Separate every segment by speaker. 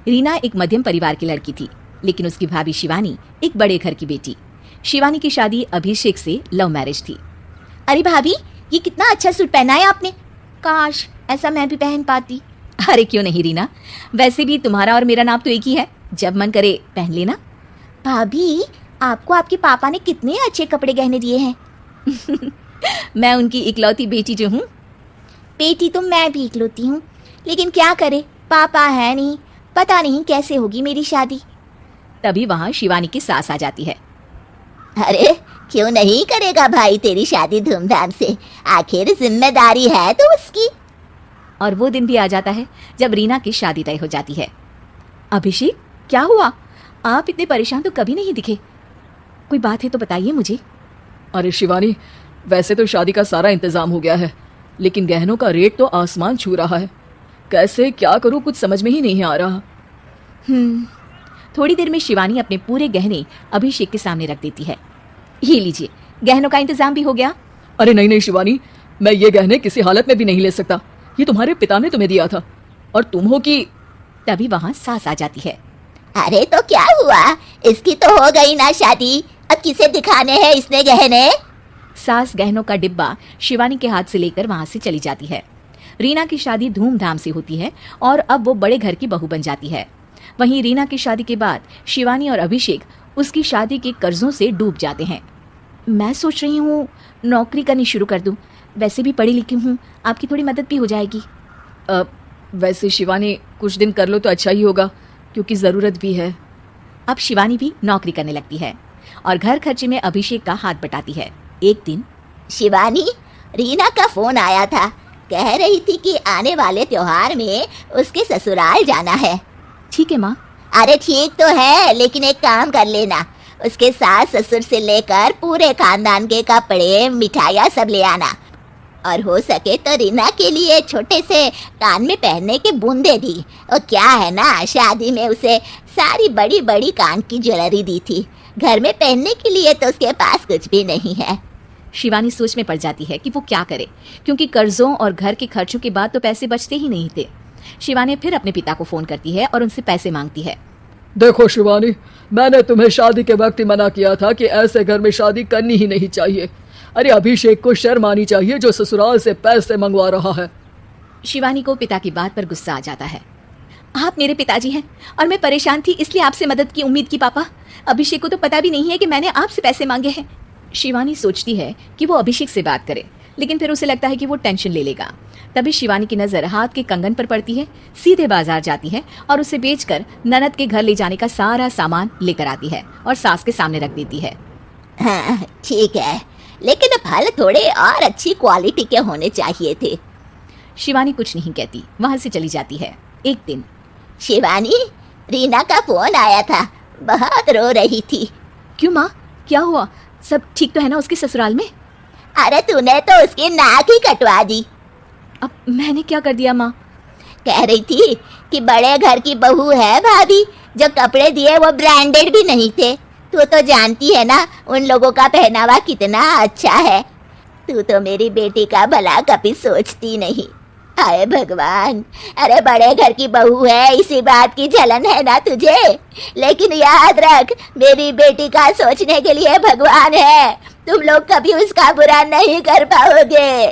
Speaker 1: रीना एक मध्यम परिवार की लड़की थी, लेकिन उसकी भाभी शिवानी एक बड़े घर की बेटी। शिवानी की शादी अभिषेक से लव मैरिज थी।
Speaker 2: अरे भाभी, ये कितना अच्छा सूट पहना है आपने, काश ऐसा मैं भी पहन पाती।
Speaker 1: अरे क्यों नहीं रीना, वैसे भी तुम्हारा और मेरा नाम तो एक ही है, जब मन करे पहन लेना।
Speaker 2: भाभी, आपको आपके पापा ने कितने अच्छे कपड़े गहने दिए हैं।
Speaker 1: मैं उनकी इकलौती बेटी जो हूँ।
Speaker 2: बेटी तो मैं भी इकलौती हूँ, लेकिन क्या करे, पापा है नहीं, पता नहीं कैसे होगी मेरी शादी।
Speaker 1: तभी वहाँ शिवानी की सास आ जाती है।
Speaker 2: अरे क्यों नहीं करेगा भाई तेरी शादी धूमधाम से, आखिर जिम्मेदारी है तो उसकी।
Speaker 1: और वो दिन भी आ जाता है जब रीना की शादी तय हो जाती है। अभिषेक, क्या हुआ? आप इतने परेशान तो कभी नहीं दिखे, कोई बात है तो बताइए मुझे।
Speaker 3: अरे शिवानी, वैसे तो शादी का सारा इंतजाम हो गया है, लेकिन गहनों का रेट तो आसमान छू रहा है। कैसे क्या करूं, कुछ समझ में ही नहीं आ रहा।
Speaker 1: थोड़ी देर में शिवानी अपने पूरे गहने अभिषेक के सामने रख देती है। ये लीजिए, गहनों का इंतजाम भी हो गया।
Speaker 3: अरे नहीं नहीं शिवानी, मैं ये गहने किसी हालत में भी नहीं ले सकता। ये तुम्हारे पिता ने तुम्हें दिया था, और तुम हो कि।
Speaker 1: तभी वहाँ सास आ जाती है।
Speaker 2: अरे तो क्या हुआ, इसकी तो हो गई ना शादी, अब किसे दिखाने हैं इसने गहने।
Speaker 1: सास गहनों का डिब्बा शिवानी के हाथ से लेकर वहां से चली जाती है। रीना की शादी धूमधाम से होती है और अब वो बड़े घर की बहू बन जाती है। वहीं रीना की शादी के बाद शिवानी और अभिषेक उसकी शादी के कर्जों से डूब जाते हैं। मैं सोच रही हूँ नौकरी करनी शुरू कर दूँ, वैसे भी पढ़ी लिखी हूँ, आपकी थोड़ी मदद भी हो जाएगी।
Speaker 3: वैसे शिवानी, कुछ दिन कर लो तो अच्छा ही होगा, क्योंकि ज़रूरत भी है।
Speaker 1: अब शिवानी भी नौकरी करने लगती है और घर खर्चे में अभिषेक का हाथ बटाती है। एक दिन
Speaker 2: शिवानी, रीना का फोन आया था, कह रही थी कि आने वाले त्योहार में उसके ससुराल जाना है।
Speaker 1: ठीक है माँ।
Speaker 2: अरे ठीक तो है, लेकिन एक काम कर लेना, उसके सास ससुर से लेकर पूरे खानदान के कपड़े मिठाइयाँ सब ले आना, और हो सके तो रीना के लिए छोटे से कान में पहनने के बूंदे दी। और क्या है ना, शादी में उसे सारी बड़ी बड़ी कान की ज्वेलरी दी थी, घर में पहनने के लिए तो उसके पास कुछ भी नहीं है।
Speaker 1: शिवानी सोच में पड़ जाती है कि वो क्या करे, क्योंकि कर्जों और घर के खर्चों के बाद तो पैसे बचते ही नहीं थे। शिवानी फिर अपने पिता को फोन करती है और उनसे पैसे मांगती है।
Speaker 3: देखो शिवानी, मैंने तुम्हें शादी के वक्त ही मना किया था कि ऐसे घर में शादी करनी ही नहीं चाहिए। अरे अभिषेक को शर्म आनी चाहिए जो ससुराल से पैसे मंगवा रहा है।
Speaker 1: शिवानी को पिता की बात पर गुस्सा आ जाता है। आप मेरे पिताजी हैं और मैं परेशान थी, इसलिए आपसे मदद की उम्मीद की पापा। अभिषेक को तो पता भी नहीं है कि मैंने आपसे पैसे मांगे हैं। शिवानी सोचती है कि वो अभिषेक से बात करे, लेकिन फिर उसे लगता है कि वो टेंशन ले लेगा। तभी शिवानी की नजर हाथ के कंगन पर पड़ती है। सीधे बाजार जाती है और उसे बेचकर ननद के घर ले जाने का सारा सामान लेकर आती है और सास के सामने रख देती है।
Speaker 2: हाँ ठीक है, लेकिन फल थोड़े और अच्छी क्वालिटी के होने चाहिए थे।
Speaker 1: शिवानी कुछ नहीं कहती, वहां से चली जाती है। एक दिन
Speaker 2: शिवानी, रीना का फोन आया था, बहुत रो रही थी।
Speaker 1: क्यों माँ, क्या हुआ? सब ठीक तो है ना उसके ससुराल में?
Speaker 2: अरे तूने तो उसकी नाक ही कटवा दी।
Speaker 1: अब मैंने क्या कर दिया माँ?
Speaker 2: कह रही थी कि बड़े घर की बहू है भाभी, जो कपड़े दिए वो ब्रांडेड भी नहीं थे। तू तो जानती है ना उन लोगों का पहनावा कितना अच्छा है। तू तो मेरी बेटी का भला कभी सोचती नहीं। हाय भगवान, अरे बड़े घर की बहू है, इसी बात की जलन है ना तुझे, लेकिन याद रख मेरी बेटी का सोचने के लिए भगवान है, तुम लोग कभी उसका बुरा नहीं कर पाओगे।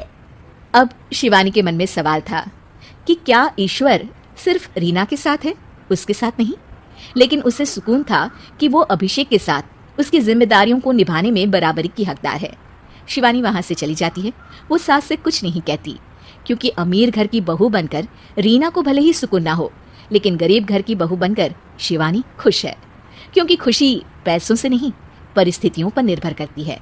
Speaker 1: अब शिवानी के मन में सवाल था कि क्या ईश्वर सिर्फ रीना के साथ है, उसके साथ नहीं? लेकिन उसे सुकून था कि वो अभिषेक के साथ उसकी जिम्मेदारियों को निभाने में बराबरी की हकदार है। शिवानी वहां से चली जाती है। वो सास से कुछ नहीं कहती, क्योंकि अमीर घर की बहू बनकर रीना को भले ही सुकून ना हो, लेकिन गरीब घर की बहू बनकर शिवानी खुश है, क्योंकि खुशी पैसों से नहीं परिस्थितियों पर निर्भर करती है।